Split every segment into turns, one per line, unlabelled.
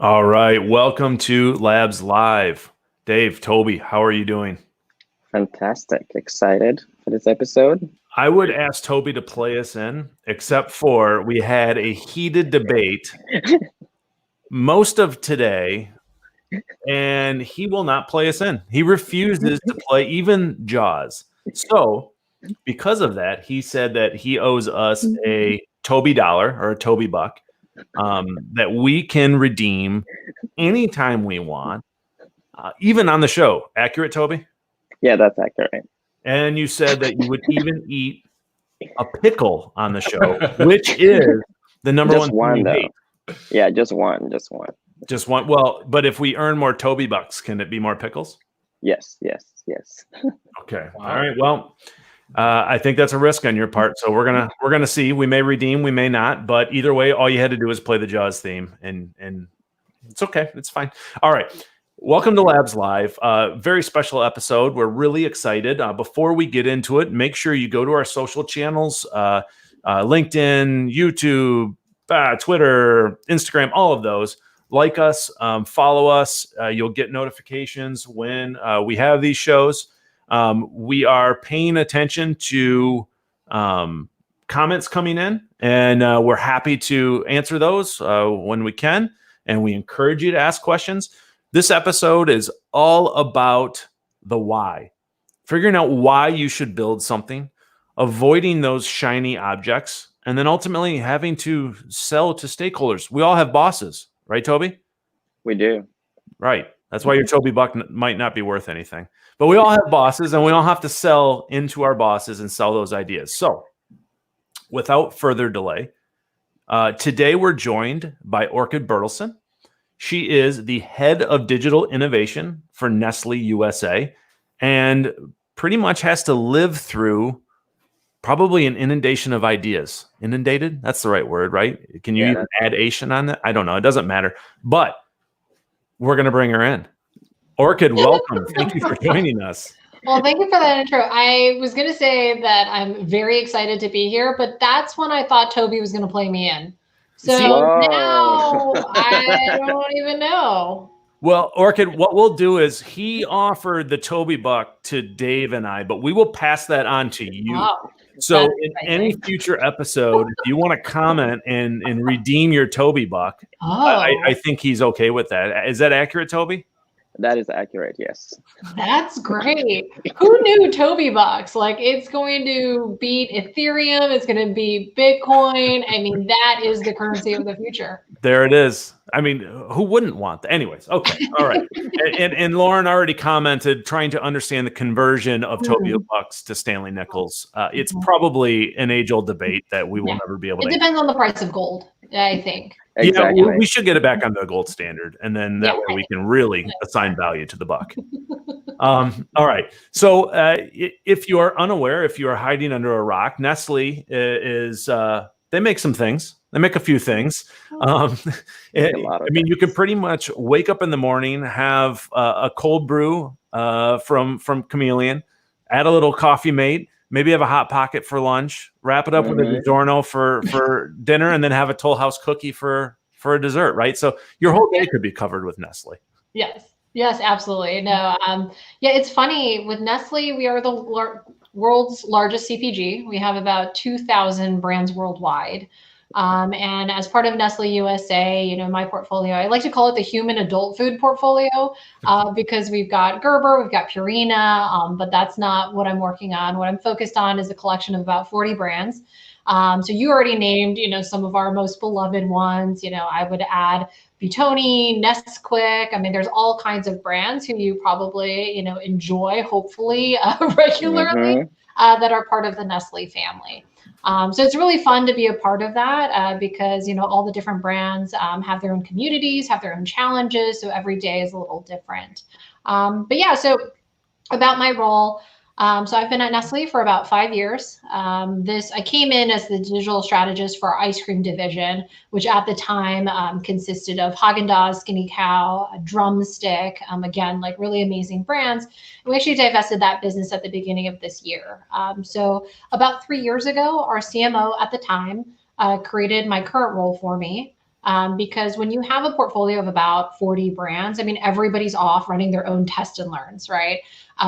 All right, welcome to Labs Live. Dave, Toby, how are you doing?
Fantastic. Excited for this episode.
I would ask Toby to play us in, except for we had a heated debate most of today, and he will not play us in. He refuses to play even Jaws. So, because of that, he said that he owes us a Toby dollar or a Toby buck that we can redeem anytime we want, even on the show. Accurate, Toby?
Yeah, that's accurate.
And you said that you would even eat a pickle on the show, which is the number
Just
one thing
one
you
though.
hate.
Yeah, just one. Just one.
Just one. Well, but if we earn more Toby bucks, can it be more pickles?
Yes, yes, yes.
Okay. Wow. All right. Well, I think that's a risk on your part. So we're gonna see. We may redeem, we may not. But either way, all you had to do is play the Jaws theme, and it's okay. It's fine. All right. Welcome to Labs Live. Very special episode. We're really excited. Before we get into it, make sure you go to our social channels, LinkedIn, YouTube, Twitter, Instagram, all of those. Like us, follow us. You'll get notifications when we have these shows. We are paying attention to comments coming in, and we're happy to answer those when we can. And we encourage you to ask questions. This episode is all about the why, figuring out why you should build something, avoiding those shiny objects, and then ultimately having to sell to stakeholders. We all have bosses, right, Toby?
We do.
Right. That's why your Toby buck might not be worth anything. But we all have bosses, and we all have to sell into our bosses and sell those ideas. So without further delay, today we're joined by Orchid Bertelsen. She is the head of digital innovation for Nestlé USA and pretty much has to live through probably an inundation of ideas. Inundated? That's the right word, right? Can you even add Asian on that? I don't know. It doesn't matter. But we're going to bring her in. Orchid, welcome. Thank you for joining us.
Well, thank you for that intro. I was going to say that I'm very excited to be here, but that's when I thought Toby was going to play me in. So now I don't even know.
Well, Orchid, what we'll do is he offered the Toby buck to Dave and I, but we will pass that on to you.
Oh,
so in any future episode, if you want to comment and redeem your Toby buck, I think he's okay with that. Is that accurate, Toby?
That is accurate, yes.
That's great. Who knew Toby bucks? Like, it's going to beat Ethereum. It's going to beat Bitcoin. I mean, that is the currency of the future.
There it is. I mean, who wouldn't want that? Anyways, okay. All right. and Lauren already commented trying to understand the conversion of Toby bucks to Stanley nickels. It's probably an age-old debate that we will never be able to.
It depends on the price of gold, I think.
Exactly.
Yeah, we should get it back on the gold standard, and then that way we can really assign value to the buck. All right. So if you are unaware, if you are hiding under a rock, Nestle is they make some things. They make a few things. I mean, you can pretty much wake up in the morning, have a cold brew from Chameleon, add a little coffee mate, maybe have a Hot Pocket for lunch, wrap it up with a DiGiorno for dinner, and then have a Toll House cookie for a dessert, right? So your whole day could be covered with Nestle.
Yes, absolutely. No, yeah, it's funny. With Nestle, we are the world's largest CPG. We have about 2,000 brands worldwide. And as part of Nestle USA, my portfolio, I like to call it the human adult food portfolio because we've got Gerber, we've got Purina, but that's not what I'm working on. What I'm focused on is a collection of about 40 brands. So you already named, some of our most beloved ones. I would add Buitoni, Nesquik. I mean, there's all kinds of brands who you probably, enjoy, hopefully, regularly that are part of the Nestle family. So it's really fun to be a part of that because, all the different brands have their own communities, have their own challenges. So every day is a little different. But yeah, so about my role. So I've been at Nestle for about 5 years. I came in as the digital strategist for our ice cream division, which at the time consisted of Haagen-Dazs, Skinny Cow, Drumstick, again, like really amazing brands. And we actually divested that business at the beginning of this year. So about 3 years ago, our CMO at the time created my current role for me. Because when you have a portfolio of about 40 brands, I mean, everybody's off running their own test and learns, right?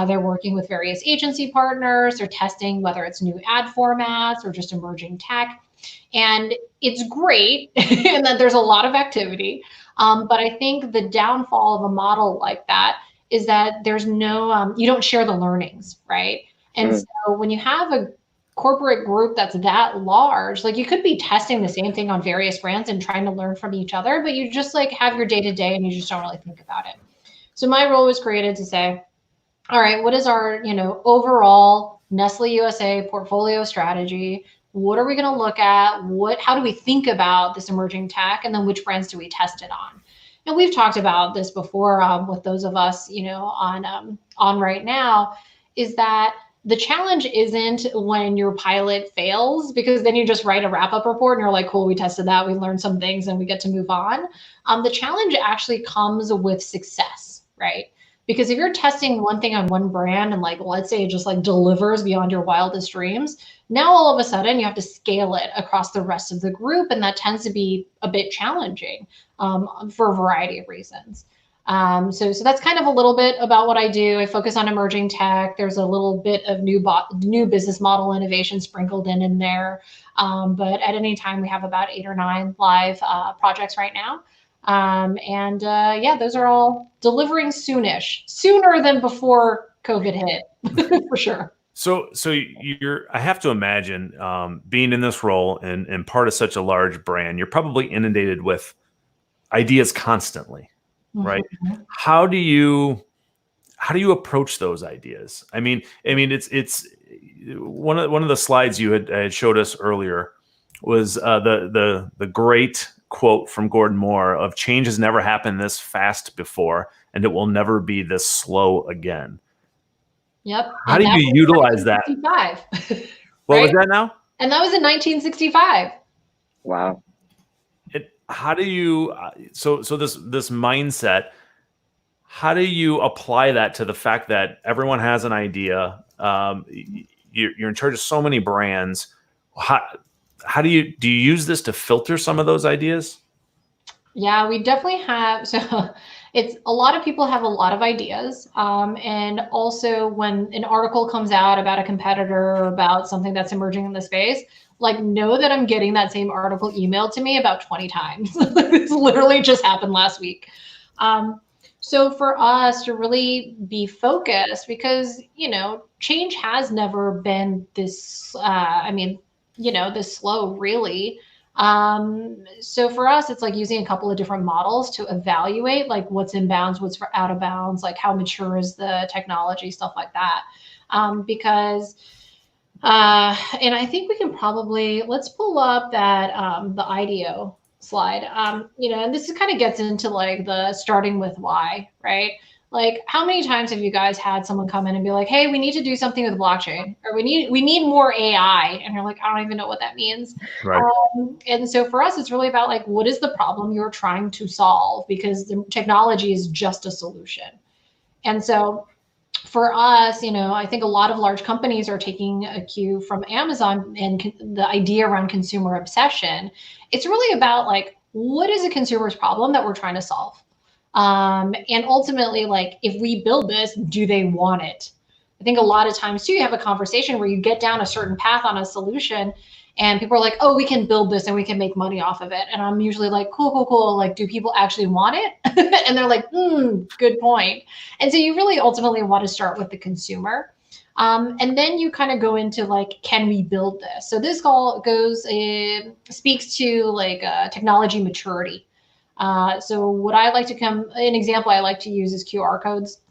They're working with various agency partners. They're testing whether it's new ad formats or just emerging tech. And it's great and that there's a lot of activity. But I think the downfall of a model like that is that there's no, you don't share the learnings, right? And so when you have a corporate group that's that large, like you could be testing the same thing on various brands and trying to learn from each other, but you just like have your day-to-day and you just don't really think about it. So my role was created to say, all right, what is our, overall Nestlé USA portfolio strategy? What are we going to look at? How do we think about this emerging tech? And then which brands do we test it on? And we've talked about this before with those of us, on right now, is that the challenge isn't when your pilot fails, because then you just write a wrap-up report and you're like, cool, we tested that, we learned some things and we get to move on. The challenge actually comes with success, right? Because if you're testing one thing on one brand and like, let's say it just like delivers beyond your wildest dreams, now all of a sudden you have to scale it across the rest of the group. And that tends to be a bit challenging for a variety of reasons. So that's kind of a little bit about what I do. I focus on emerging tech. There's a little bit of new business model innovation sprinkled in there. But at any time, we have about 8 or 9 live projects right now. Those are all delivering soonish, sooner than before COVID hit, for sure.
So I have to imagine being in this role and part of such a large brand, you're probably inundated with ideas constantly. Right.
Mm-hmm.
How do you approach those ideas? I mean, it's one of the slides you had showed us earlier was the great quote from Gordon Moore of change has never happened this fast before, and it will never be this slow again.
Yep.
How do you utilize that? What was that now?
And that was in 1965.
Wow.
How do you so this mindset, how do you apply that to the fact that everyone has an idea? You're in charge of so many brands. How do you use this to filter some of those ideas?
Yeah, we definitely have. So it's a lot of people have a lot of ideas. And also when an article comes out about a competitor or about something that's emerging in the space, like know that I'm getting that same article emailed to me about 20 times. This literally just happened last week. So for us to really be focused, because, change has never been this, this slow really. So for us, it's like using a couple of different models to evaluate like what's in bounds, what's out of bounds, like how mature is the technology, stuff like that. And I think we can probably, let's pull up that, the IDEO slide, and this kind of gets into like the starting with why, right? Like how many times have you guys had someone come in and be like, hey, we need to do something with blockchain, or we need more AI. And you're like, I don't even know what that means.
Right.
And so for us, it's really about like, what is the problem you're trying to solve? Because the technology is just a solution. And so for us, I think a lot of large companies are taking a cue from Amazon and the idea around consumer obsession. It's really about like, what is a consumer's problem that we're trying to solve? And ultimately, like, if we build this, do they want it? I think a lot of times too, you have a conversation where you get down a certain path on a solution and people are like, oh, we can build this and we can make money off of it. And I'm usually like, cool. Like, do people actually want it? And they're like, good point. And so you really ultimately want to start with the consumer. And then you kind of go into like, can we build this? So this call speaks to like technology maturity. So what I like to an example I like to use is QR codes.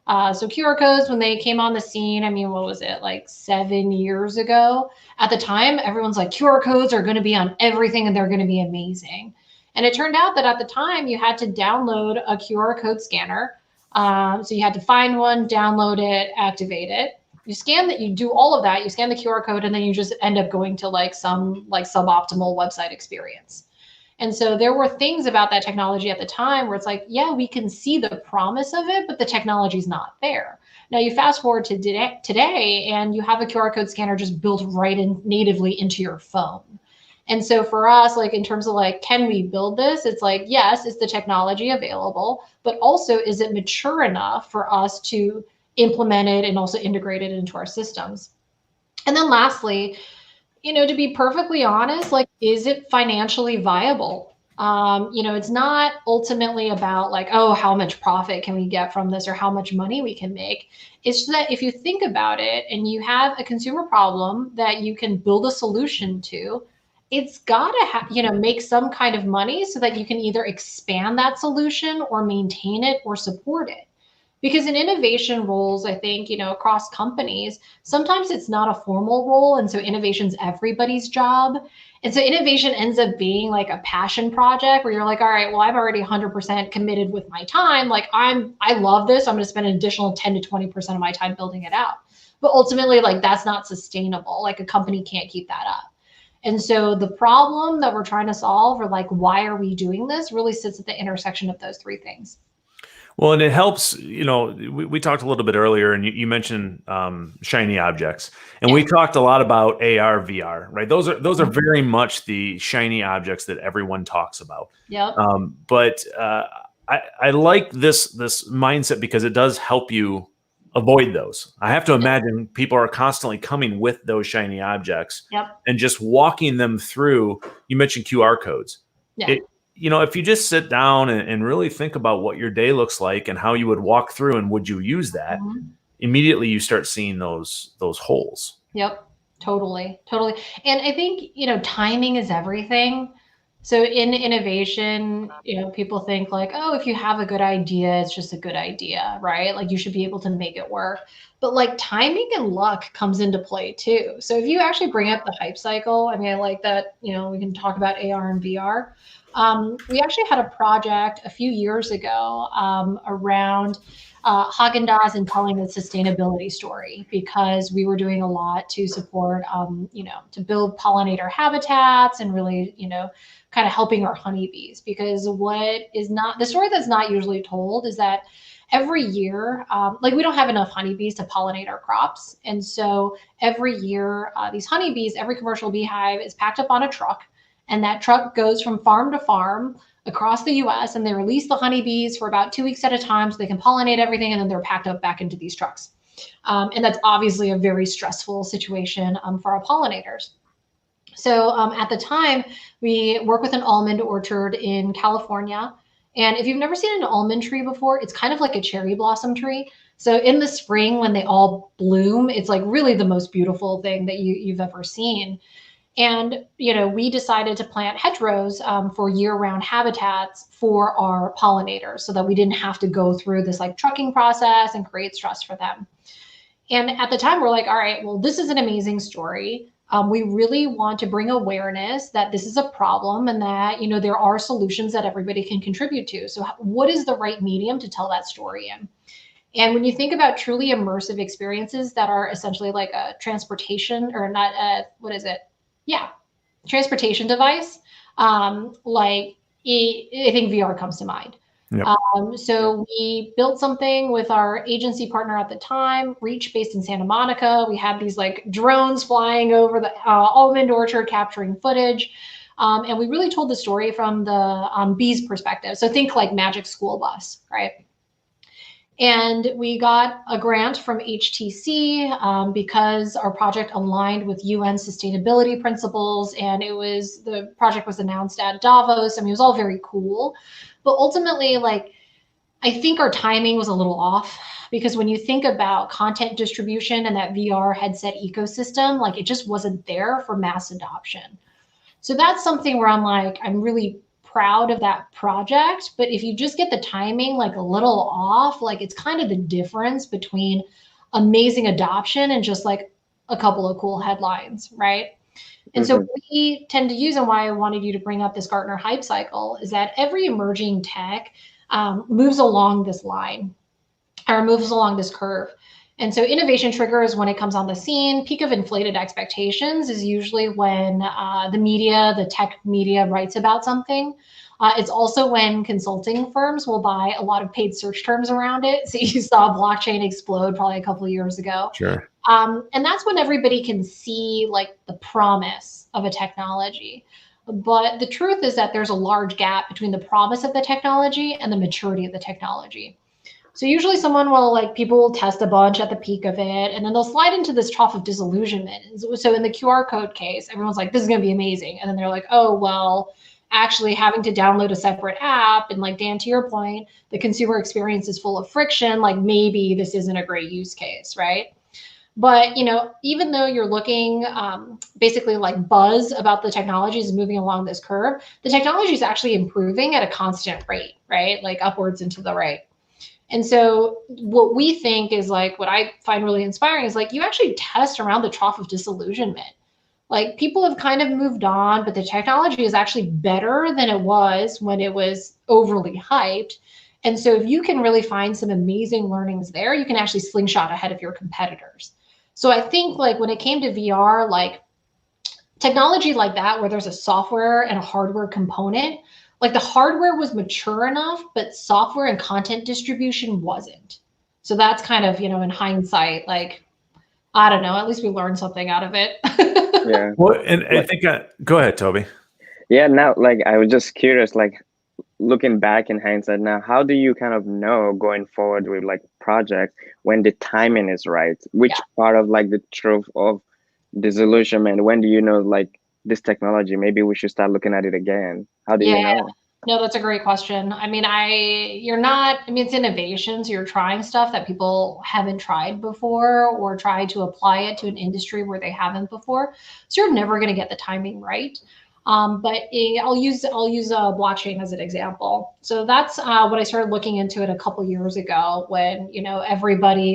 So QR codes, when they came on the scene, I mean, what was it, like 7 years ago? At the time, everyone's like, QR codes are going to be on everything and they're going to be amazing. And it turned out that at the time you had to download a QR code scanner. So you had to find one, download it, activate it. You scan that, you do all of that, you scan the QR code, and then you just end up going to like some like suboptimal website experience. And so there were things about that technology at the time where it's like, yeah, we can see the promise of it, but the technology's not there. Now you fast forward to today and you have a QR code scanner just built right in natively into your phone. And so for us, like in terms of like, can we build this? It's like, yes, is the technology available, but also is it mature enough for us to implement it and also integrate it into our systems? And then lastly, to be perfectly honest, like, is it financially viable? It's not ultimately about like, oh, how much profit can we get from this or how much money we can make. It's just that if you think about it and you have a consumer problem that you can build a solution to, it's got to make some kind of money so that you can either expand that solution or maintain it or support it. Because in innovation roles, I think, across companies, sometimes it's not a formal role. And so innovation's everybody's job. And so innovation ends up being like a passion project where you're like, all right, well, I'm already 100% committed with my time. Like I love this. I'm going to spend an additional 10 to 20% of my time building it out. But ultimately, like that's not sustainable. Like a company can't keep that up. And so the problem that we're trying to solve, or like, why are we doing this, really sits at the intersection of those three things.
Well, and it helps, we talked a little bit earlier and you mentioned shiny objects, and we talked a lot about AR, VR, right? Those are very much the shiny objects that everyone talks about.
Yep.
But I like this mindset because it does help you avoid those. I have to imagine people are constantly coming with those shiny objects and just walking them through. You mentioned QR codes.
Yeah.
If you just sit down and really think about what your day looks like and how you would walk through and would you use that, immediately you start seeing those holes.
Yep. Totally. And I think, timing is everything. So in innovation, people think like, oh, if you have a good idea, it's just a good idea, right? Like you should be able to make it work. But like timing and luck comes into play too. So if you actually bring up the hype cycle, I mean, I like that, we can talk about AR and VR. We actually had a project a few years ago around Haagen-Dazs and telling the sustainability story, because we were doing a lot to support, to build pollinator habitats and really, kind of helping our honeybees. Because the story that's not usually told is that every year, we don't have enough honeybees to pollinate our crops. And so every year, these honeybees, every commercial beehive is packed up on a truck. And that truck goes from farm to farm across the US, and they release the honeybees for about 2 weeks at a time so they can pollinate everything, and then they're packed up back into these trucks. And that's obviously a very stressful situation for our pollinators. So at the time, we work with an almond orchard in California. And if you've never seen an almond tree before, it's kind of like a cherry blossom tree. So in the spring, when they all bloom, it's like really the most beautiful thing that you've ever seen. And, we decided to plant hedgerows for year-round habitats for our pollinators so that we didn't have to go through this like trucking process and create stress for them. And at the time, we're like, all right, well, this is an amazing story. We really want to bring awareness that this is a problem and that, there are solutions that everybody can contribute to. So what is the right medium to tell that story in? And when you think about truly immersive experiences that are essentially like a transportation or not, transportation device, I think VR comes to mind.
Yep.
So we built something with our agency partner at the time, Reach, based in Santa Monica. We had these like drones flying over the almond orchard capturing footage. And we really told the story from the bees perspective. So think like Magic School Bus, right? And we got a grant from HTC because our project aligned with UN sustainability principles, and the project was announced at Davos. I mean, it was all very cool. But ultimately, I think our timing was a little off, because when you think about content distribution and that VR headset ecosystem, it just wasn't there for mass adoption. So that's something where I'm really proud of that project. But if you just get the timing a little off, it's kind of the difference between amazing adoption and just a couple of cool headlines, right? And so we tend to use, and why I wanted you to bring up this Gartner hype cycle, is that every emerging tech moves along this line, or moves along this curve. And so innovation triggers when it comes on the scene. Peak of inflated expectations is usually when the tech media writes about something. It's also when consulting firms will buy a lot of paid search terms around it. So you saw blockchain explode probably a couple of years ago.
Sure.
And that's when everybody can see like the promise of a technology. But the truth is that there's a large gap between the promise of the technology and the maturity of the technology. So usually someone will people will test a bunch at the peak of it, and then they'll slide into this trough of disillusionment. So in the QR code case, everyone's like, this is going to be amazing. And then they're like, oh, well, actually having to download a separate app. And like Dan, to your point, the consumer experience is full of friction. Like maybe this isn't a great use case, right? But, even though you're looking basically like buzz about the technology is moving along this curve, the technology is actually improving at a constant rate, right? Like upwards and to the right. And so what we think is like, what I find really inspiring is like, you actually test around the trough of disillusionment. Like people have kind of moved on, but the technology is actually better than it was when it was overly hyped. And so if you can really find some amazing learnings there, you can actually slingshot ahead of your competitors. So I think like when it came to VR, like technology like that, where there's a software and a hardware component, like the hardware was mature enough, but software and content distribution wasn't. So that's kind of, in hindsight, like, I don't know, at least we learned something out of it.
Yeah.
Well, and I think, go ahead, Toby.
Yeah. Now, like, I was just curious, like, looking back in hindsight now, how do you kind of know going forward with like projects when the timing is right? Which part of like the truth of disillusionment, when do you know like this technology, maybe we should start looking at it again? How do you know?
No, that's a great question. I mean, it's innovation. So you're trying stuff that people haven't tried before or try to apply it to an industry where they haven't before. So you're never going to get the timing right. But I'll use blockchain as an example. So that's what I started looking into it a couple years ago when, it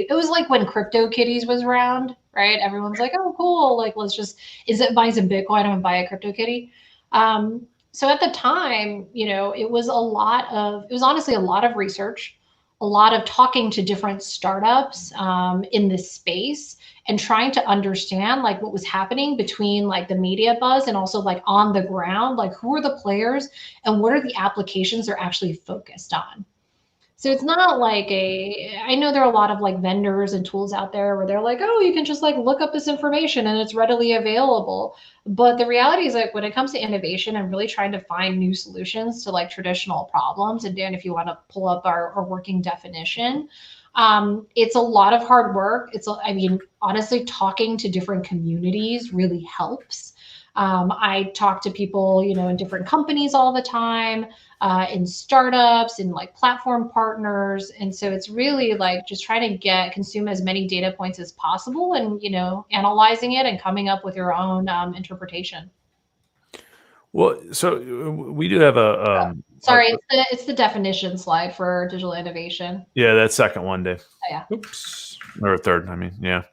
was like when CryptoKitties was around, right? Everyone's like, oh, cool. Like, let's just, buy some Bitcoin and buy a CryptoKitty. So at the time, it was honestly a lot of research, a lot of talking to different startups in this space and trying to understand like what was happening between like the media buzz and also like on the ground, like who are the players and what are the applications they're actually focused on. So it's not like I know there are a lot of like vendors and tools out there where they're like, oh, you can just like look up this information and it's readily available. But the reality is like when it comes to innovation and really trying to find new solutions to like traditional problems, and Dan, if you want to pull up our working definition, it's a lot of hard work. Honestly, talking to different communities really helps. I talk to people, in different companies all the time, in startups, in like platform partners. And so it's really like just trying to consume as many data points as possible and, analyzing it and coming up with your own interpretation.
Well, so we do have a.
Sorry, it's the definition slide for digital innovation.
Yeah, that second one, Dave.
Oh, yeah.
Oops. Or third, I mean, yeah.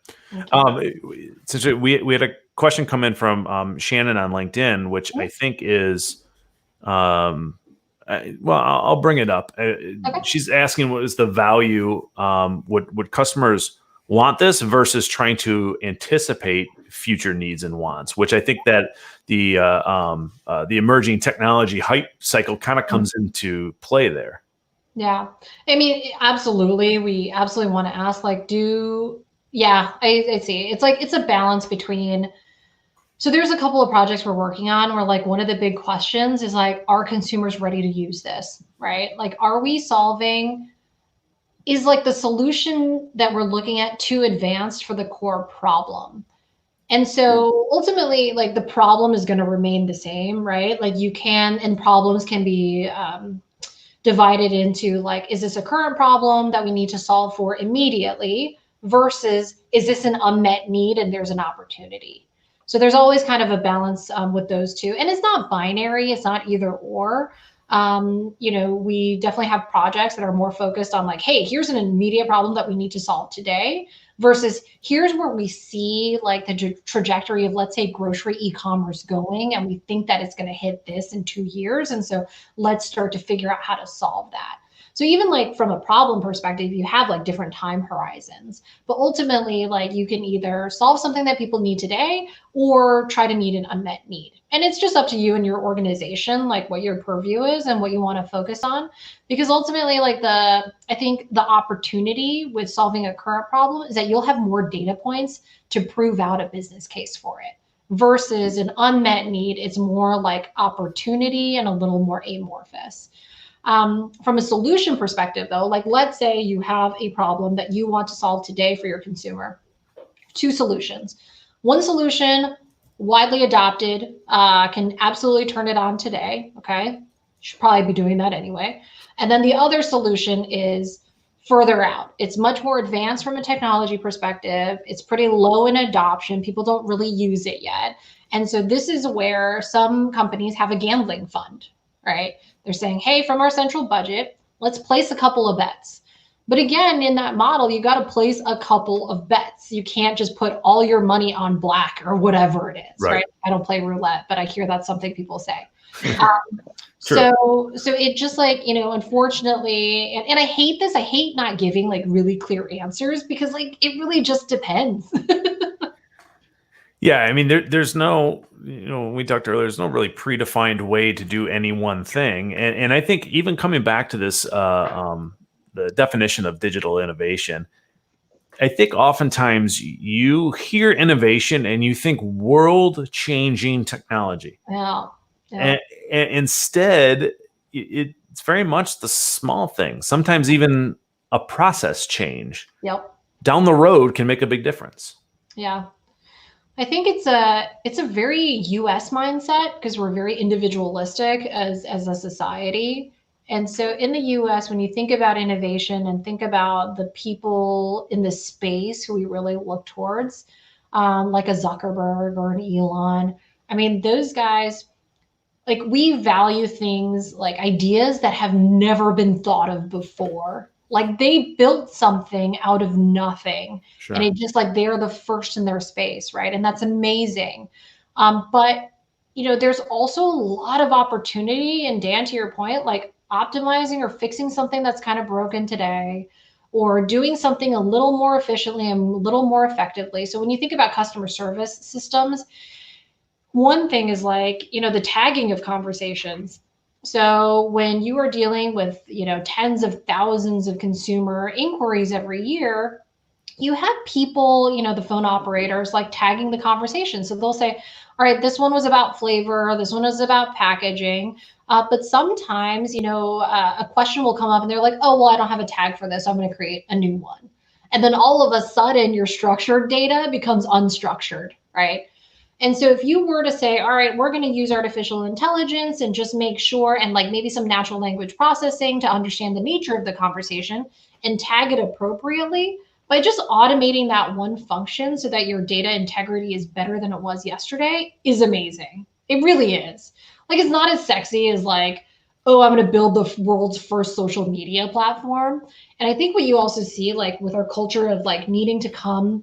Since we had a question come in from Shannon on LinkedIn, which I think is, I'll bring it up. Okay. She's asking what is the value, would customers want this versus trying to anticipate future needs and wants, which I think that the emerging technology hype cycle kind of comes into play there. Yeah.
I mean, absolutely. We absolutely want to ask I see. It's a balance between, so there's a couple of projects we're working on where like one of the big questions is like, are consumers ready to use this, right? Like, is like the solution that we're looking at too advanced for the core problem? And so ultimately, like the problem is going to remain the same, right? Like problems can be divided into like, is this a current problem that we need to solve for immediately versus is this an unmet need and there's an opportunity? So there's always kind of a balance with those two. And it's not binary, it's not either or. We definitely have projects that are more focused on like, hey, here's an immediate problem that we need to solve today versus here's where we see like the trajectory of, let's say, grocery e-commerce going, and we think that it's going to hit this in 2 years. And so let's start to figure out how to solve that. So even like from a problem perspective, you have like different time horizons, but ultimately like you can either solve something that people need today or try to meet an unmet need. And it's just up to you and your organization, like what your purview is and what you want to focus on. Because ultimately, like I think the opportunity with solving a current problem is that you'll have more data points to prove out a business case for it versus an unmet need. It's more like opportunity and a little more amorphous. From a solution perspective, though, like let's say you have a problem that you want to solve today for your consumer. Two solutions. One solution, widely adopted, can absolutely turn it on today. Okay, should probably be doing that anyway. And then the other solution is further out. It's much more advanced from a technology perspective. It's pretty low in adoption. People don't really use it yet. And so this is where some companies have a gambling fund, right? They're saying, hey, from our central budget, let's place a couple of bets. But again, in that model, you got to place a couple of bets. You can't just put all your money on black or whatever it is, right? I don't play roulette, but I hear that's something people say. So it just like, unfortunately, and I hate this. I hate not giving like really clear answers because like it really just depends.
Yeah, I mean, there's no, we talked earlier, there's no really predefined way to do any one thing. And I think even coming back to this, the definition of digital innovation, I think oftentimes you hear innovation and you think world-changing technology.
Yeah.
And instead, it's very much the small things. Sometimes even a process change down the road can make a big difference.
Yeah. I think it's a very US mindset because we're very individualistic as a society. And so in the US, when you think about innovation and think about the people in the space who we really look towards, like a Zuckerberg or an Elon, I mean, those guys, like we value things like ideas that have never been thought of before. Like they built something out of nothing.
Sure.
And it just like they're the first in their space, right? And that's amazing. But there's also a lot of opportunity. And Dan, to your point, like optimizing or fixing something that's kind of broken today, or doing something a little more efficiently and a little more effectively. So when you think about customer service systems, one thing is like, the tagging of conversations. So when you are dealing with, tens of thousands of consumer inquiries every year, you have people, the phone operators like tagging the conversation. So they'll say, all right, this one was about flavor. This one was about packaging. But sometimes, a question will come up and they're like, oh, well, I don't have a tag for this. So I'm going to create a new one. And then all of a sudden your structured data becomes unstructured, right? And so if you were to say, all right, we're going to use artificial intelligence and just make sure, and like maybe some natural language processing to understand the nature of the conversation and tag it appropriately, by just automating that one function so that your data integrity is better than it was yesterday is amazing. It really is. Like it's not as sexy as like, oh, I'm going to build the world's first social media platform. And I think what you also see like with our culture of like needing to come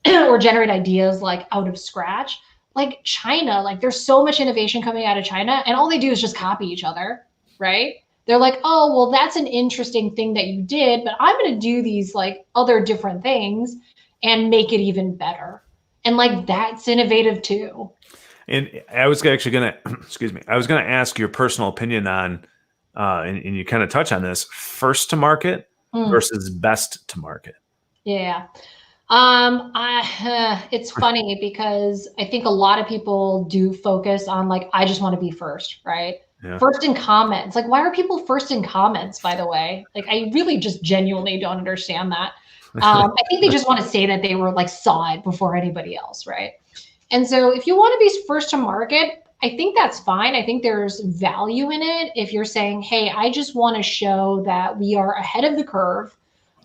or generate ideas like out of scratch, like China, like there's so much innovation coming out of China and all they do is just copy each other, right? They're like, oh, well, that's an interesting thing that you did, but I'm going to do these like other different things and make it even better. And like, that's innovative too.
And I was actually going to, excuse me, I was going to ask your personal opinion on, and you kind of touch on this, first to market versus best to market.
Yeah. It's funny because I think a lot of people do focus on like, I just want to be first, right? Yeah. First in comments. Like, why are people first in comments, by the way? Like, I really just genuinely don't understand that. I think they just want to say that they were like saw it before anybody else, right? And so if you want to be first to market, I think that's fine. I think there's value in it. If you're saying, hey, I just want to show that we are ahead of the curve.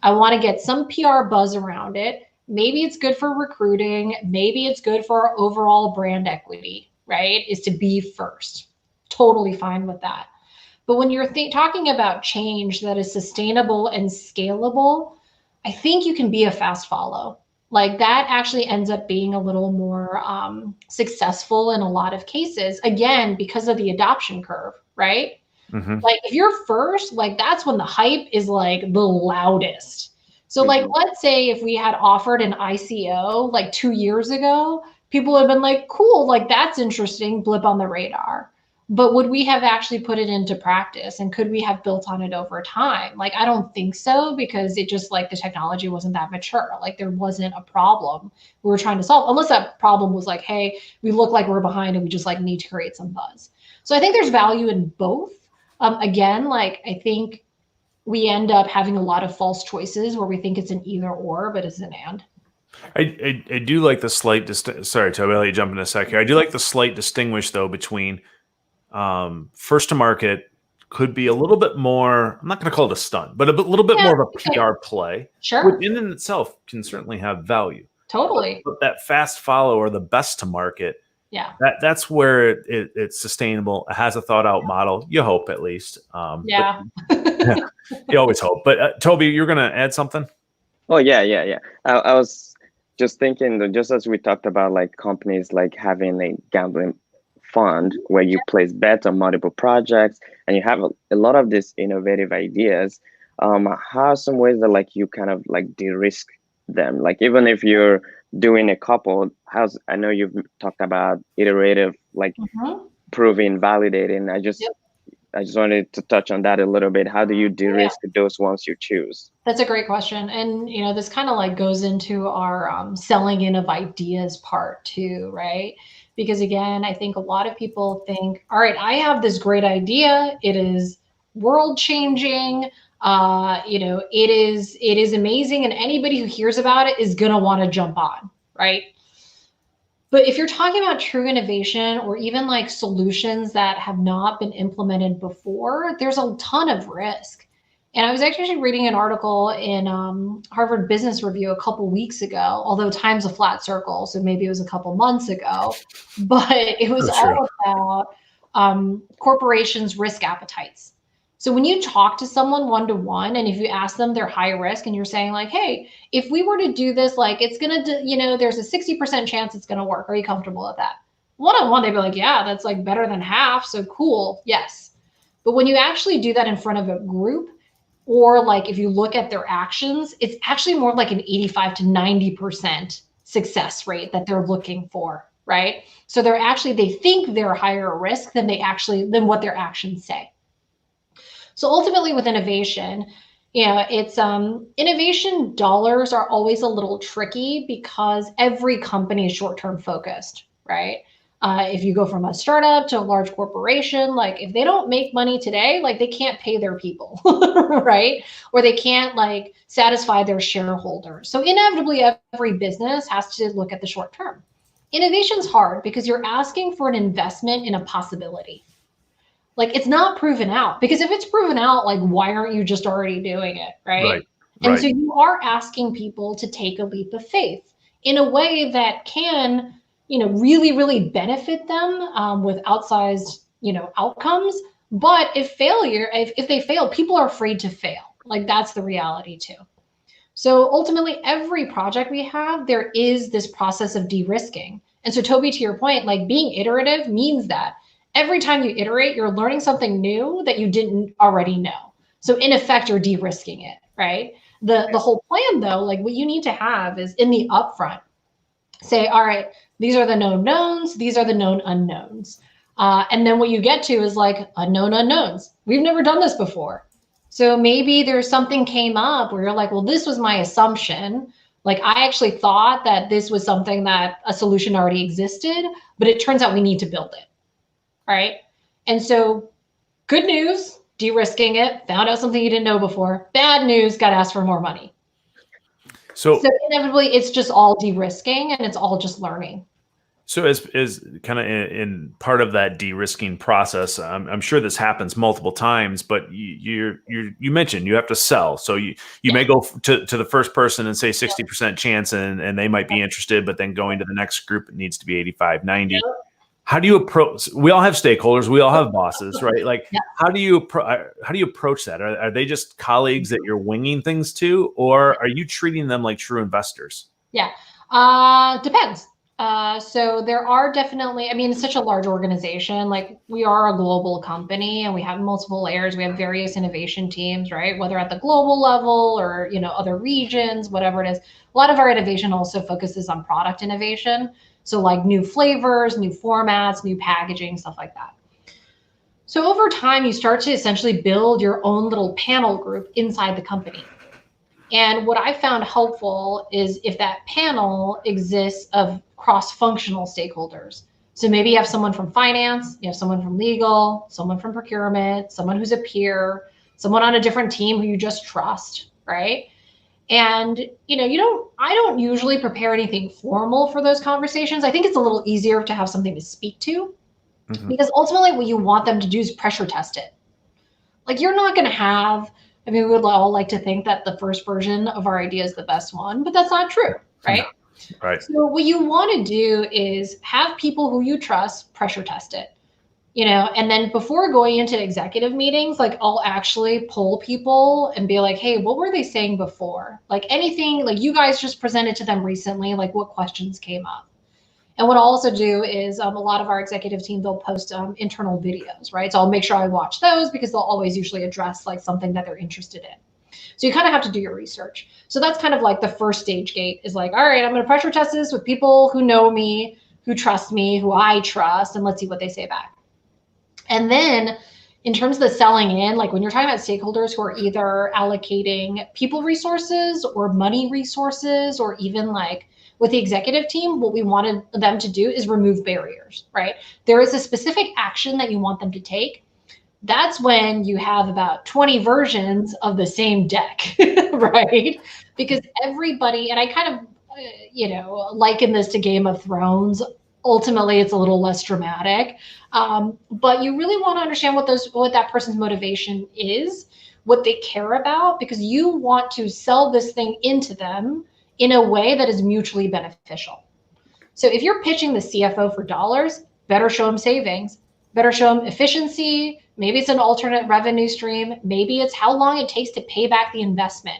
I want to get some PR buzz around it. Maybe it's good for recruiting. Maybe it's good for our overall brand equity, right? Is to be first. Totally fine with that. But when you're talking about change that is sustainable and scalable, I think you can be a fast follow. Like that actually ends up being a little more successful in a lot of cases, again, because of the adoption curve, right? Like if you're first, like that's when the hype is like the loudest. So like, let's say if we had offered an ICO like 2 years ago, people have been like, cool, like that's interesting, blip on the radar. But would we have actually put it into practice, and could we have built on it over time? Like, I don't think so, because it just like the technology wasn't that mature. Like there wasn't a problem we were trying to solve, unless that problem was like, hey, we look like we're behind and we just like need to create some buzz. So I think there's value in both. Again, like I think we end up having a lot of false choices where we think it's an either or, but it's an and.
I do like the slight sorry, Toby, I'll let you jump in a sec here. I do like the slight distinguish though between first to market could be a little bit more, I'm not going to call it a stunt, but a little bit more of a PR play,
sure,
which in and itself can certainly have value.
Totally.
But that fast follow or the best to market,
yeah,
that's where it's sustainable. It has a thought out model. You hope, at least.
Yeah.
You always hope. But Toby, you're going to add something?
Oh yeah. I was just thinking that just as we talked about like companies like having a gambling fund where you place bets on multiple projects and you have a lot of these innovative ideas. How are some ways that like you kind of like de-risk them? Like even if you're doing a couple, I know you've talked about iterative, like proving, validating. I just wanted to touch on that a little bit. How do you de-risk those ones you choose?
That's a great question. And, you know, this kind of like goes into our selling in of ideas part too, right? Because again, I think a lot of people think, all right, I have this great idea. It is world changing. You know, it is amazing. And anybody who hears about it is going to want to jump on, right? But if you're talking about true innovation or even like solutions that have not been implemented before, there's a ton of risk. And I was actually reading an article in Harvard Business Review a couple weeks ago, although time's a flat circle, so maybe it was a couple months ago, but it was all about corporations' risk appetites. So when you talk to someone one-to-one, and if you ask them they're high risk and you're saying like, hey, if we were to do this, like it's going to, you know, there's a 60% chance it's going to work. Are you comfortable with that? One-on-one, they'd be like, yeah, that's like better than half. So cool. Yes. But when you actually do that in front of a group, or like if you look at their actions, it's actually more like an 85 to 90% success rate that they're looking for, right? So they think they're higher risk than than what their actions say. So ultimately with innovation, you know, it's innovation dollars are always a little tricky because every company is short-term focused, right? If you go from a startup to a large corporation, like if they don't make money today, like they can't pay their people, right? Or they can't like satisfy their shareholders. So inevitably every business has to look at the short term. Innovation's hard because you're asking for an investment in a possibility. Like it's not proven out, because if it's proven out, like why aren't you just already doing it, right? And so you are asking people to take a leap of faith in a way that can, you know, really, really benefit them with outsized, you know, outcomes. But if they fail, people are afraid to fail. Like that's the reality too. So ultimately, every project we have, there is this process of de-risking. And so Toby, to your point, like being iterative means that every time you iterate, you're learning something new that you didn't already know. So in effect, you're de-risking it, right? The whole plan though, like what you need to have is in the upfront, say, all right, these are the known knowns, these are the known unknowns. And then what you get to is like unknown unknowns. We've never done this before. So maybe there's something came up where you're like, well, this was my assumption. Like I actually thought that this was something that a solution already existed, but it turns out we need to build it, right? And so good news, de-risking it, found out something you didn't know before. Bad news, got to ask for more money. So inevitably, it's just all de-risking and it's all just learning.
So as kind of in part of that de-risking process, I'm sure this happens multiple times, but you mentioned you have to sell. So you may go to the first person and say 60% chance and they might be interested, but then going to the next group, it needs to be 85, 90. How do you approach? We all have stakeholders. We all have bosses, right? Like, how do you approach that? Are they just colleagues that you're winging things to, or are you treating them like true investors?
Yeah, depends. So there are definitely, I mean, it's such a large organization. Like we are a global company and we have multiple layers. We have various innovation teams, right? Whether at the global level or, other regions, whatever it is. A lot of our innovation also focuses on product innovation. So like new flavors, new formats, new packaging, stuff like that. So over time, you start to essentially build your own little panel group inside the company. And what I found helpful is if that panel exists of cross-functional stakeholders. So maybe you have someone from finance, you have someone from legal, someone from procurement, someone who's a peer, someone on a different team who you just trust, right? And I don't usually prepare anything formal for those conversations. I think it's a little easier to have something to speak to because ultimately what you want them to do is pressure test it. Like you're not going to have, I mean, we would all like to think that the first version of our idea is the best one, but that's not true, right?
Right.
So what you want to do is have people who you trust pressure test it, and then before going into executive meetings, like I'll actually poll people and be like, hey, what were they saying before? Like anything, like you guys just presented to them recently, like what questions came up? And what I'll also do is a lot of our executive team, they'll post internal videos, right? So I'll make sure I watch those because they'll always usually address like something that they're interested in. So you kind of have to do your research. So that's kind of like the first stage gate is like, all right, I'm going to pressure test this with people who know me, who trust me, who I trust, and let's see what they say back. And then in terms of the selling in, like when you're talking about stakeholders who are either allocating people resources or money resources, or even like with the executive team, what we wanted them to do is remove barriers, right? There is a specific action that you want them to take. That's when you have about 20 versions of the same deck, right? Because everybody, and I kind of, liken this to Game of Thrones. Ultimately, it's a little less dramatic, but you really want to understand what that person's motivation is, what they care about, because you want to sell this thing into them in a way that is mutually beneficial. So if you're pitching the CFO for dollars, better show them savings, better show them efficiency. Maybe it's an alternate revenue stream. Maybe it's how long it takes to pay back the investment.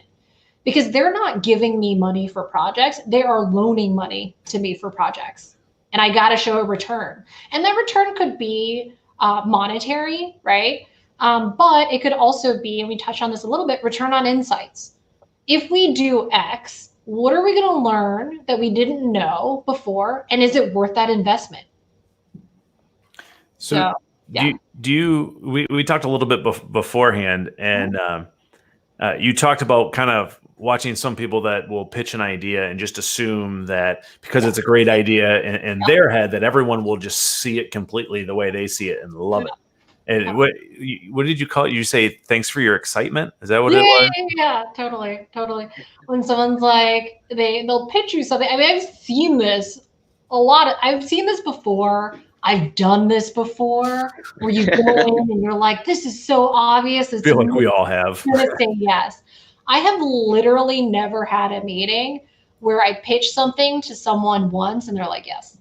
Because they're not giving me money for projects. They are loaning money to me for projects. And I got to show a return. And that return could be monetary, right? But it could also be, and we touched on this a little bit, return on insights. If we do X, what are we going to learn that we didn't know before? And is it worth that investment?
So yeah. We talked a little bit beforehand, and you talked about kind of watching some people that will pitch an idea and just assume that because it's a great idea in their head that everyone will just see it completely the way they see it and love it. And what did you call it? You say, thanks for your excitement? Is that what it was?
Yeah, totally. When someone's like, they'll pitch you something. I mean, I've seen this a lot. I've seen this before. I've done this before where you go in and you're like, this is so obvious. I
feel like we all have.
I'm going to say yes. I have literally never had a meeting where I pitched something to someone once and they're like, yes.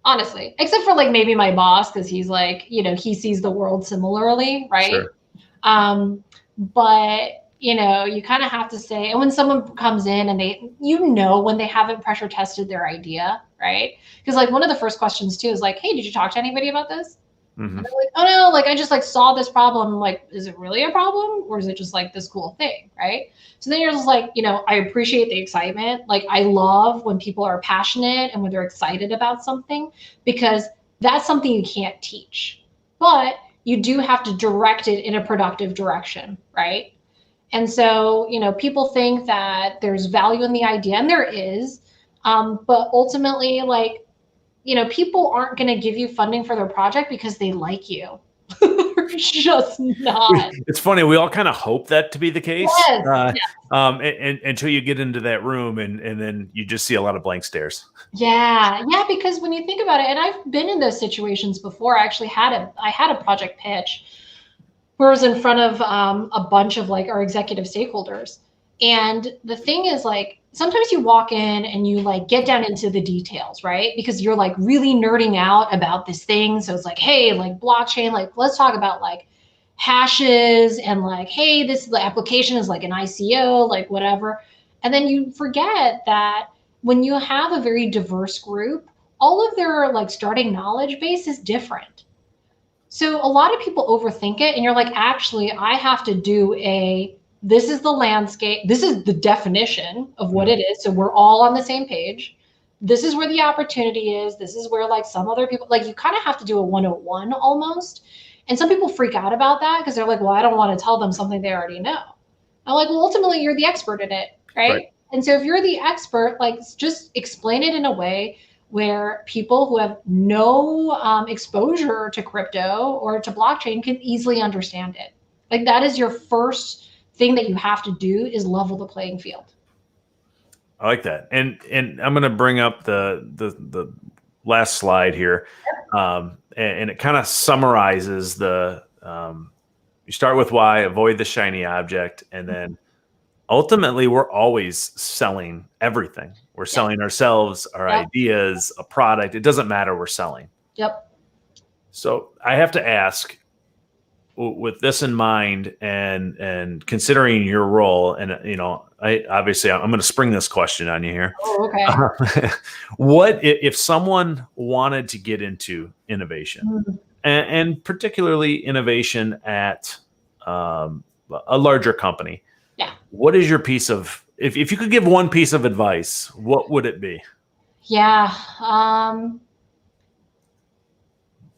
Honestly, except for like maybe my boss, because he's like, he sees the world similarly, right? Sure. But you kind of have to say, and when someone comes in and they, when they haven't pressure tested their idea, right? Because like one of the first questions too is like, hey, did you talk to anybody about this? Mm-hmm. And they're like, oh no, like I just like saw this problem. I'm like, is it really a problem, or is it just like this cool thing, right? So then you're just like, I appreciate the excitement. Like I love when people are passionate and when they're excited about something, because that's something you can't teach, but you do have to direct it in a productive direction, right? And so, people think that there's value in the idea, and there is, but ultimately, like, people aren't going to give you funding for their project because they like you. They're just not.
It's funny. We all kind of hope that to be the case.
Yes.
And until you get into that room and then you just see a lot of blank stares.
Yeah. Because when you think about it, and I've been in those situations before. I actually had a project pitch where I was in front of a bunch of like our executive stakeholders. And the thing is, like, sometimes you walk in and you like get down into the details, right? Because you're like really nerding out about this thing. So it's like, hey, like blockchain, like let's talk about like hashes and like, hey, the application is like an ICO, like whatever. And then you forget that when you have a very diverse group, all of their like starting knowledge base is different. So a lot of people overthink it, and you're like, actually, I have to do this is the landscape, this is the definition of what it is. So we're all on the same page. This is where the opportunity is. This is where like some other people, like you kind of have to do a 101 almost. And some people freak out about that because they're like, well, I don't want to tell them something they already know. I'm like, well, ultimately you're the expert in it, right? And so if you're the expert, like just explain it in a way where people who have no exposure to crypto or to blockchain can easily understand it. Like that is your first thing that you have to do, is level the playing field.
I like that. And I'm going to bring up the last slide here. And it kind of summarizes the, you start with why, avoid the shiny object. And then ultimately we're always selling everything. We're selling ourselves, our ideas, a product. It doesn't matter. We're selling.
Yep.
So I have to ask, with this in mind and considering your role, and I'm going to spring this question on you here.
Oh, okay.
What if someone wanted to get into innovation, and particularly innovation at a larger company?
Yeah.
What is your piece of, if you could give one piece of advice, what would it be?
Yeah. I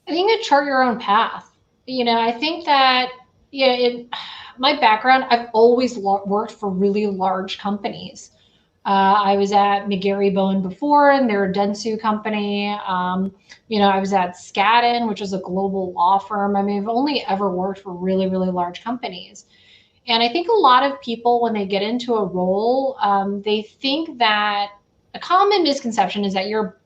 think to chart your own path. I think that, in my background, I've always worked for really large companies. I was at McGarry Bowen before, and they're a Dentsu company. I was at Skadden, which is a global law firm. I mean, I've only ever worked for really, really large companies. And I think a lot of people, when they get into a role, they think that a common misconception is that your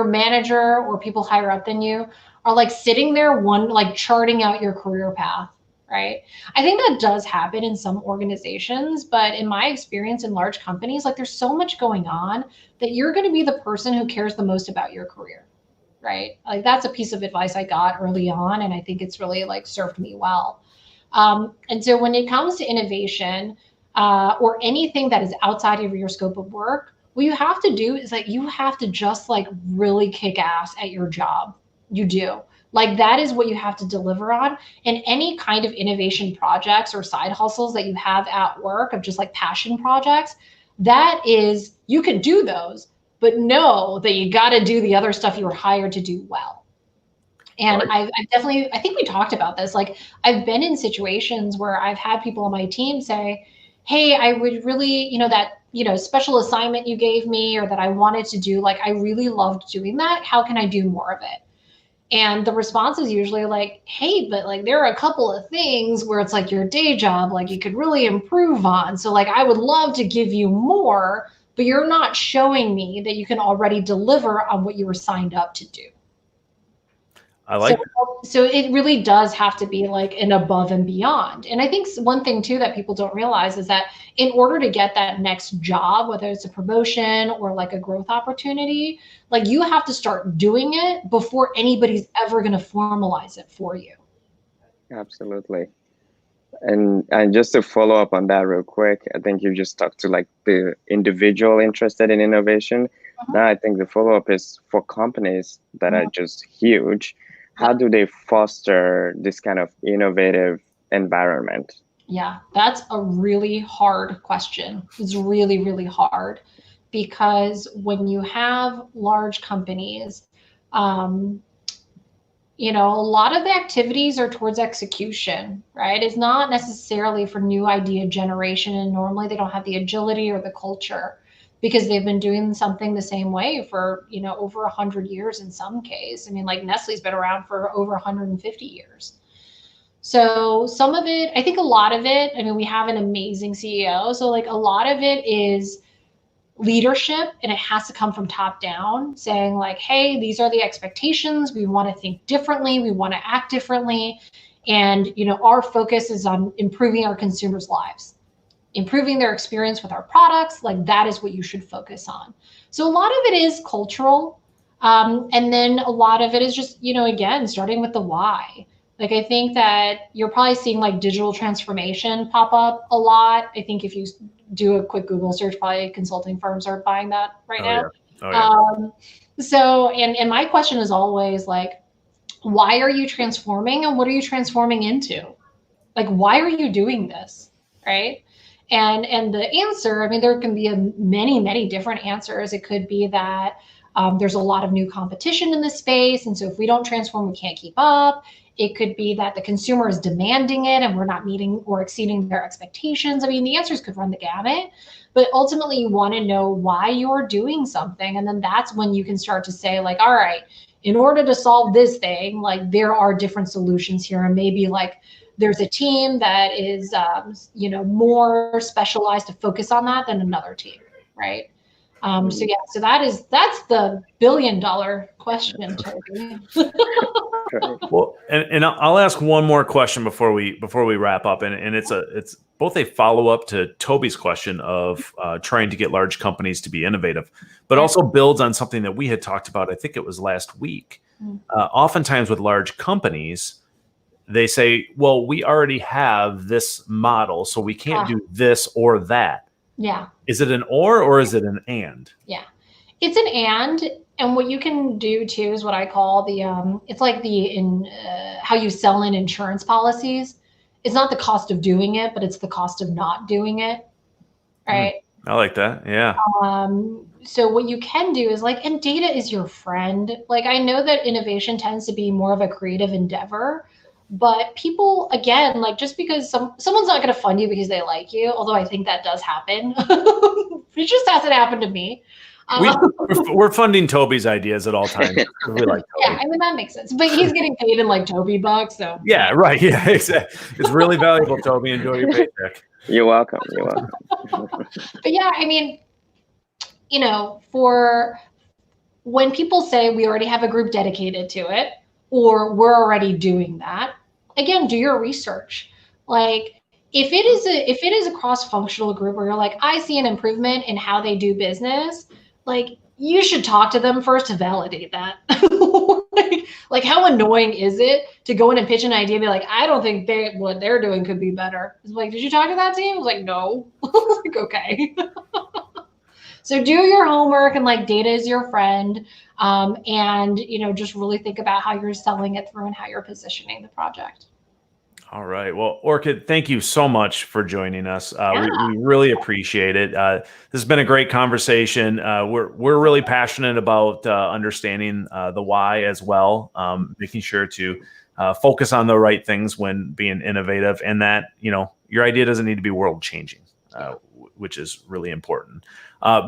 manager or people higher up than you are like sitting there like charting out your career path, right? I think that does happen in some organizations, but in my experience in large companies, like there's so much going on that you're going to be the person who cares the most about your career, right? Like that's a piece of advice I got early on, and I think it's really like served me well. And so when it comes to innovation or anything that is outside of your scope of work, what you have to do is like you have to just like really kick ass at your job. You do. Like that is what you have to deliver on. And any kind of innovation projects or side hustles that you have at work of just like passion projects, that is, you can do those, but know that you got to do the other stuff you were hired to do well. And I've definitely, I think we talked about this. Like I've been in situations where I've had people on my team say, hey, I would really, that, special assignment you gave me or that I wanted to do, like, I really loved doing that. How can I do more of it? And the response is usually like, hey, but like, there are a couple of things where it's like your day job, like you could really improve on. So like, I would love to give you more, but you're not showing me that you can already deliver on what you were signed up to do.
I like
so it really does have to be like an above and beyond. And I think one thing too that people don't realize is that in order to get that next job, whether it's a promotion or like a growth opportunity, like you have to start doing it before anybody's ever going to formalize it for you.
Absolutely. And just to follow up on that real quick, I think you just talked to like the individual interested in innovation. Now I think the follow-up is for companies that are just huge. How do they foster this kind of innovative environment? Yeah,
that's a really hard question. It's really, really hard because when you have large companies, a lot of the activities are towards execution, right? It's not necessarily for new idea generation. And normally they don't have the agility or the culture because they've been doing something the same way for, over 100 years in some case. I mean, like Nestlé's been around for over 150 years. So some of it, I think a lot of it, I mean, we have an amazing CEO. So like a lot of it is leadership, and it has to come from top down, saying like, hey, these are the expectations. We want to think differently. We want to act differently. And, our focus is on improving our consumers' lives, improving their experience with our products. Like that is what you should focus on. So a lot of it is cultural. And then a lot of it is just, again, starting with the why. Like, I think that you're probably seeing like digital transformation pop up a lot. I think if you do a quick Google search, probably consulting firms are buying that right now.
Oh, yeah.
So, and my question is always like, why are you transforming and what are you transforming into? Like, why are you doing this? Right. And the answer, I mean, there can be many different answers. It could be that there's a lot of new competition in this space. And so if we don't transform, we can't keep up. It could be that the consumer is demanding it and we're not meeting or exceeding their expectations. I mean, the answers could run the gamut, but ultimately you want to know why you're doing something. And then that's when you can start to say like, all right, in order to solve this thing, like there are different solutions here. And maybe like there's a team that is, more specialized to focus on that than another team, right? So yeah, that's the $1 billion question, Toby.
Well, and I'll ask one more question before we wrap up, and it's both a follow up to Toby's question of trying to get large companies to be innovative, but also builds on something that we had talked about. I think it was last week. Oftentimes with large companies, they say, "Well, we already have this model, so we can't do this or that."
Yeah.
Is it an or is it an and?
Yeah, it's an and what you can do too is what I call the it's like how you sell in insurance policies. It's not the cost of doing it, but it's the cost of not doing it, right?
I like that. Yeah.
So what you can do is like, and data is your friend. Like I know that innovation tends to be more of a creative endeavor, but people, again, like just because someone's not going to fund you because they like you, although I think that does happen. It just hasn't happened to me.
We're funding Toby's ideas at all times. We like Toby.
Yeah, I mean, that makes sense. But he's getting paid in like Toby bucks. So
yeah, right. Yeah, exactly. It's really valuable, Toby. Enjoy your paycheck.
You're welcome.
But yeah, I mean, for when people say we already have a group dedicated to it, or we're already doing that, again, do your research. Like if it is a cross-functional group where you're like, I see an improvement in how they do business, like you should talk to them first to validate that. like how annoying is it to go in and pitch an idea and be like, I don't think what they're doing could be better. It's like, did you talk to that team? I was like, no. Like, okay. So do your homework and like data is your friend. And just really think about how you're selling it through and how you're positioning the project.
All right. Well, Orchid, thank you so much for joining us. We really appreciate it. This has been a great conversation. We're really passionate about understanding the why as well, making sure to focus on the right things when being innovative, and that your idea doesn't need to be world changing, which is really important.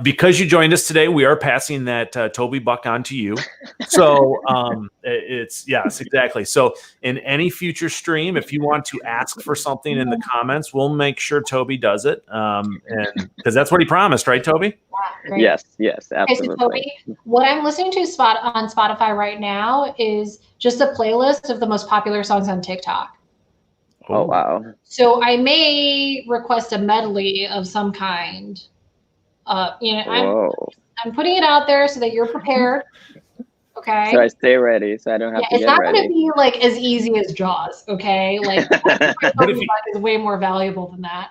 Because you joined us today, we are passing that Toby buck on to you. So yes, exactly. So in any future stream, if you want to ask for something in the comments, we'll make sure Toby does it. And because that's what he promised, right, Toby?
Yeah, yes, absolutely.
Okay, so Toby, what I'm listening to on Spotify right now is just a playlist of the most popular songs on TikTok.
Oh, wow.
So I may request a medley of some kind. I'm putting it out there so that you're prepared. Okay.
So I stay ready, so I don't have to get ready.
It's not going to be like as easy as Jaws. Okay. Like is way more valuable than that.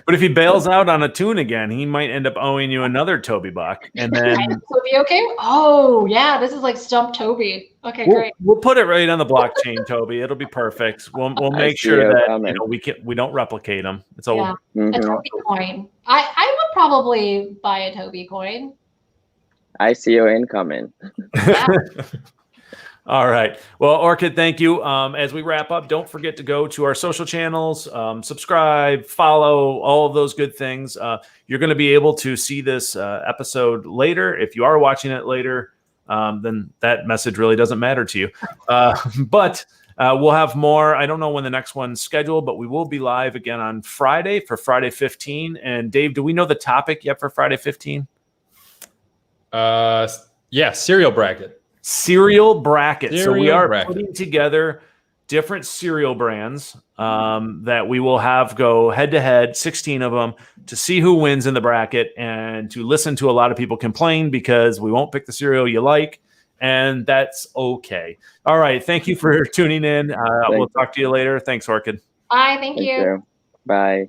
But if he bails out on a tune again, he might end up owing you another Toby buck. And then
Toby, okay. Oh yeah, this is like Stump Toby. Okay, great.
We'll put it right on the blockchain, Toby. It'll be perfect. We'll make sure that we don't replicate them. It's a
Toby coin. I would probably buy a Toby coin.
ICO incoming.
Yeah.
All right. Well, Orchid, thank you. As we wrap up, don't forget to go to our social channels, subscribe, follow, all of those good things. You're going to be able to see this episode later. If you are watching it later, then that message really doesn't matter to you. But we'll have more. I don't know when the next one's scheduled, but we will be live again on Friday for Friday 15. And Dave, do we know the topic yet for Friday 15?
Cereal bracket.
Cereal bracket. So we are putting together different cereal brands that we will have go head to head, 16 of them, to see who wins in the bracket and to listen to a lot of people complain because we won't pick the cereal you like. And that's okay. All right. Thank you for tuning in. We'll talk to you later. Thanks, Orchid.
Bye. Thank you.
Bye.